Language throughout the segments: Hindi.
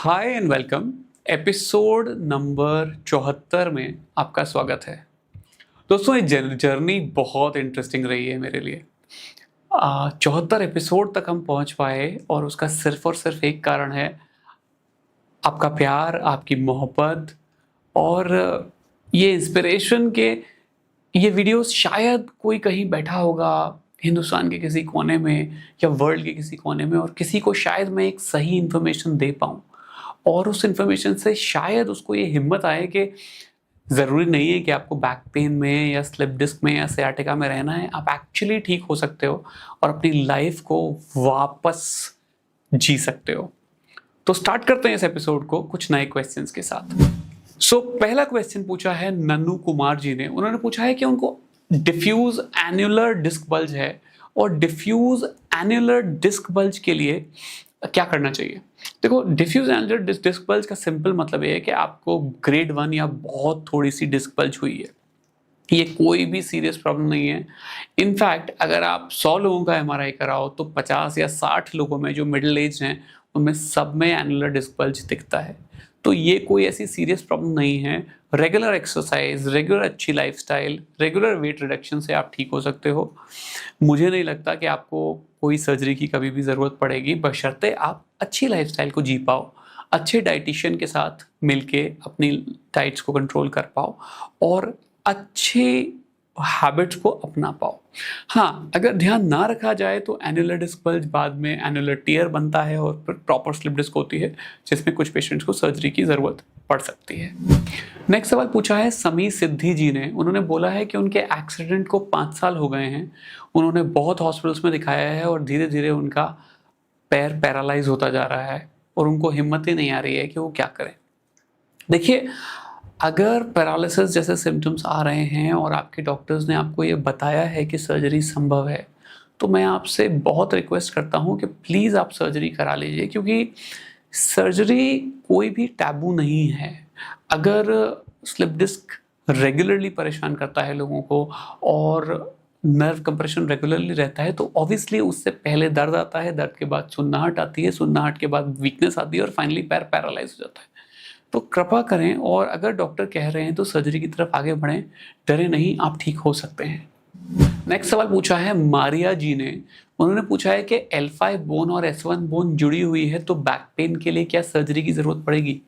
Hi and welcome. Episode number 74 में आपका स्वागत है। दोस्तों, ये जर्नी बहुत इंटरेस्टिंग रही है मेरे लिए। 74 एपिसोड तक हम पहुंच पाए और उसका सिर्फ और सिर्फ एक कारण है, आपका प्यार, आपकी मोहब्बत और ये इंस्पिरेशन के ये वीडियोस शायद कोई कहीं बैठा होगा हिंदुस्तान के किसी कोने में या वर्ल्ड के किसी कोने में, और किसी को शायद मैं एक सही इन्फॉर्मेशन दे पाऊँ और उस इन्फॉर्मेशन से शायद उसको ये हिम्मत आए कि ज़रूरी नहीं है कि आपको बैक पेन में या स्लिप डिस्क में या सयाटिका में रहना है। आप एक्चुअली ठीक हो सकते हो और अपनी लाइफ को वापस जी सकते हो। तो स्टार्ट करते हैं इस एपिसोड को कुछ नए क्वेश्चंस के साथ। पहला क्वेश्चन पूछा है नन्नू कुमार जी ने। उन्होंने पूछा है कि उनको डिफ्यूज एन्युलर डिस्क बल्ज है और डिफ्यूज एन्युलर डिस्क बल्ज के लिए क्या करना चाहिए। देखो, डिफ्यूज एन्युलर डिस्क बल्ज का सिंपल मतलब ये है कि आपको ग्रेड 1 या बहुत थोड़ी सी डिस्क बल्ज हुई है। ये कोई भी सीरियस प्रॉब्लम नहीं है। इनफैक्ट अगर आप 100 लोगों का एमआरआई कराओ तो 50 या 60 लोगों में, जो मिडिल एज हैं, उनमें सब में एन्युलर डिस्क बल्ज दिखता है। तो ये कोई ऐसी सीरियस प्रॉब्लम नहीं है। रेगुलर एक्सरसाइज, रेगुलर अच्छी लाइफस्टाइल, रेगुलर वेट रिडक्शन से आप ठीक हो सकते हो। मुझे नहीं लगता कि आपको कोई सर्जरी की कभी भी ज़रूरत पड़ेगी, बशर्ते आप अच्छी लाइफस्टाइल को जी पाओ, अच्छे डाइटिशियन के साथ मिलके अपनी डाइट्स को कंट्रोल कर पाओ और अच्छे हैबिट्स को अपना पाओ। हाँ, अगर ध्यान ना रखा जाए तो एन्युलर डिस्क बल्ज बाद में एन्युलर टियर बनता है और फिर प्रॉपर स्लिप डिस्क होती है, जिसमें कुछ पेशेंट्स को सर्जरी की ज़रूरत पड़ सकती है। नेक्स्ट सवाल पूछा है समी सिद्धि जी ने। उन्होंने बोला है कि उनके एक्सीडेंट को 5 साल हो गए हैं। उन्होंने बहुत हॉस्पिटल्स में दिखाया है और धीरे धीरे उनका पैर पैरालाइज होता जा रहा है और उनको हिम्मत ही नहीं आ रही है कि वो क्या करें। देखिए, अगर पैरालिसिस जैसे सिम्टम्स आ रहे हैं और आपके डॉक्टर्स ने आपको ये बताया है कि सर्जरी संभव है, तो मैं आपसे बहुत रिक्वेस्ट करता हूँ कि प्लीज़ आप सर्जरी करा लीजिए, क्योंकि सर्जरी कोई भी टैबू नहीं है। अगर स्लिप डिस्क रेगुलरली परेशान करता है लोगों को और नर्व कंप्रेशन रेगुलरली रहता है, तो ऑब्वियसली उससे पहले दर्द आता है, दर्द के बाद सुन्नाहट आती है, सुन्नाहट के बाद वीकनेस आती है और फाइनली पैर पैरालाइज हो जाता है। तो कृपा करें, और अगर डॉक्टर कह रहे हैं तो सर्जरी की तरफ आगे बढ़ें, डरे नहीं, आप ठीक हो सकते हैं। नेक्स्ट सवाल पूछा है मारिया जी ने। उन्होंने पूछा है कि L5 बोन और S1 बोन जुड़ी हुई है तो बैक पेन के लिए क्या सर्जरी की जरूरत पड़ेगी।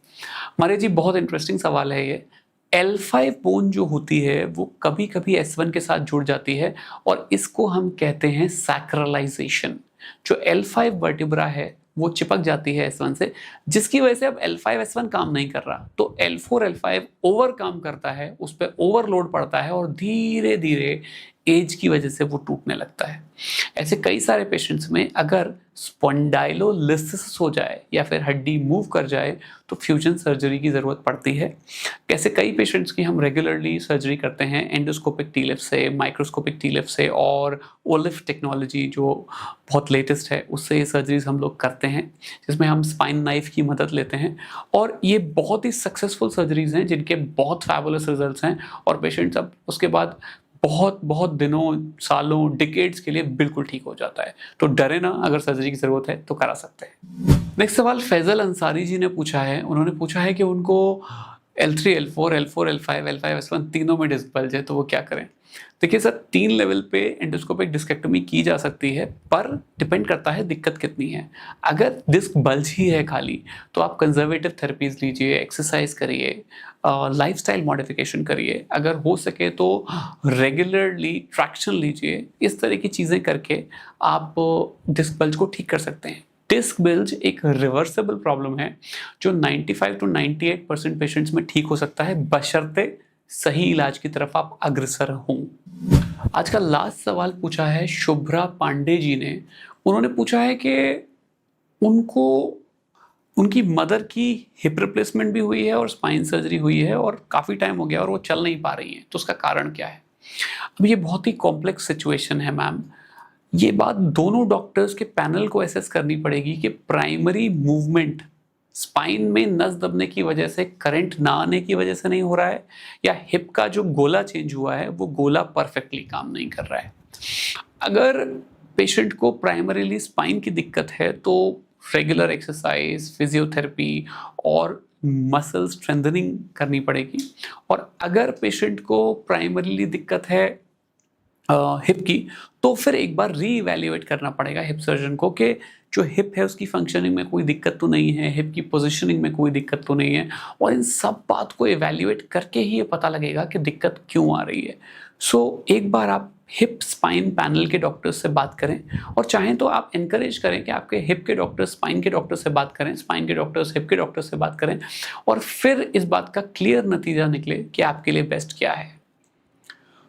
मारिया जी, बहुत इंटरेस्टिंग सवाल है ये। L5 बोन जो होती है वो कभी कभी S1 के साथ जुड़ जाती है और इसको हम कहते हैं सैक्रलाइजेशन। जो L5 वर्टिब्रा है वो चिपक जाती है S1 से, जिसकी वजह से अब L5 S1 काम नहीं कर रहा, तो L4 L5 ओवर काम करता है, उस पर ओवरलोड पड़ता है और धीरे धीरे एज की वजह से वो टूटने लगता है। ऐसे कई सारे पेशेंट्स में अगर स्पॉन्डाइलोलिसिस हो जाए या फिर हड्डी मूव कर जाए तो फ्यूजन सर्जरी की ज़रूरत पड़ती है। ऐसे कई पेशेंट्स की हम रेगुलरली सर्जरी करते हैं एंडोस्कोपिक टी-लिफ्ट से, माइक्रोस्कोपिक टी-लिफ्ट से और ओलिफ्ट टेक्नोलॉजी जो बहुत लेटेस्ट है उससे ये सर्जरीज हम लोग करते हैं, जिसमें हम स्पाइन नाइफ की मदद लेते हैं। और ये बहुत ही सक्सेसफुल सर्जरीज हैं जिनके बहुत फैबुलस रिजल्ट्स हैं और पेशेंट्स अब उसके बाद बहुत बहुत दिनों, सालों, डिकेड्स के लिए बिल्कुल ठीक हो जाता है। तो डरे ना, अगर सर्जरी की ज़रूरत है तो करा सकते हैं। नेक्स्ट सवाल फैजल अंसारी जी ने पूछा है। उन्होंने पूछा है कि उनको L3, L4, L4, L5, L5, S1 तीनों में डिस्क बल्ज है तो वो क्या करें। देखिए सर, 3 लेवल पे एंडोस्कोपिक डिस्केक्टोमी की जा सकती है, पर डिपेंड करता है दिक्कत कितनी है। अगर डिस्क बल्ज ही है खाली तो आप कंजर्वेटिव थेरेपीज लीजिए, एक्सरसाइज करिए, लाइफस्टाइल मॉडिफिकेशन करिए, अगर हो सके तो रेगुलरली ट्रैक्शन लीजिए। इस तरह की चीज़ें करके आप डिस्क बल्ज को ठीक कर सकते हैं। डिस्क बल्ज एक रिवर्सेबल प्रॉब्लम है जो 95 to 98% पेशेंट्स में ठीक हो सकता है, बशर्ते सही इलाज की तरफ आप अग्रसर हों। आज का लास्ट सवाल पूछा है शुभ्रा पांडे जी ने। उन्होंने पूछा है कि उनको उनकी मदर की हिप रिप्लेसमेंट भी हुई है और स्पाइन सर्जरी हुई है और काफ़ी टाइम हो गया और वो चल नहीं पा रही हैं, तो उसका कारण क्या है। अब ये बहुत ही कॉम्प्लेक्स सिचुएशन है मैम। ये बात दोनों डॉक्टर्स के पैनल को एसेस करनी पड़ेगी कि प्राइमरी मूवमेंट स्पाइन में नस दबने की वजह से, करंट ना आने की वजह से नहीं हो रहा है, या हिप का जो गोला चेंज हुआ है वो गोला परफेक्टली काम नहीं कर रहा है। अगर पेशेंट को प्राइमरीली स्पाइन की दिक्कत है तो रेगुलर एक्सरसाइज, फिजियोथेरेपी और मसल स्ट्रेंथनिंग करनी पड़ेगी। और अगर पेशेंट को प्राइमरीली दिक्कत है हिप की, तो फिर एक बार रीइवैल्यूएट करना पड़ेगा हिप सर्जन को कि जो हिप है उसकी फंक्शनिंग में कोई दिक्कत तो नहीं है, हिप की पोजीशनिंग में कोई दिक्कत तो नहीं है। और इन सब बात को इवैल्यूएट करके ही ये पता लगेगा कि दिक्कत क्यों आ रही है। सो एक बार आप हिप स्पाइन पैनल के डॉक्टर से बात करें, और चाहें तो आप इनकरेज करें कि आपके हिप के डॉक्टर स्पाइन के डॉक्टर से बात करें, स्पाइन के डॉक्टर्स हिप के डॉक्टर से बात करें, और फिर इस बात का क्लियर नतीजा निकले कि आपके लिए बेस्ट क्या है।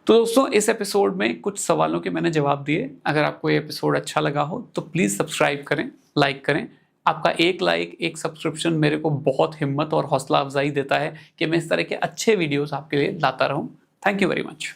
तो दोस्तों, इस एपिसोड में कुछ सवालों के मैंने जवाब दिए। अगर आपको ये एपिसोड अच्छा लगा हो तो प्लीज़ सब्सक्राइब करें, लाइक करें। आपका एक लाइक, एक सब्सक्रिप्शन मेरे को बहुत हिम्मत और हौसला अफजाई देता है कि मैं इस तरह के अच्छे वीडियोस आपके लिए लाता रहूं। Thank you very much.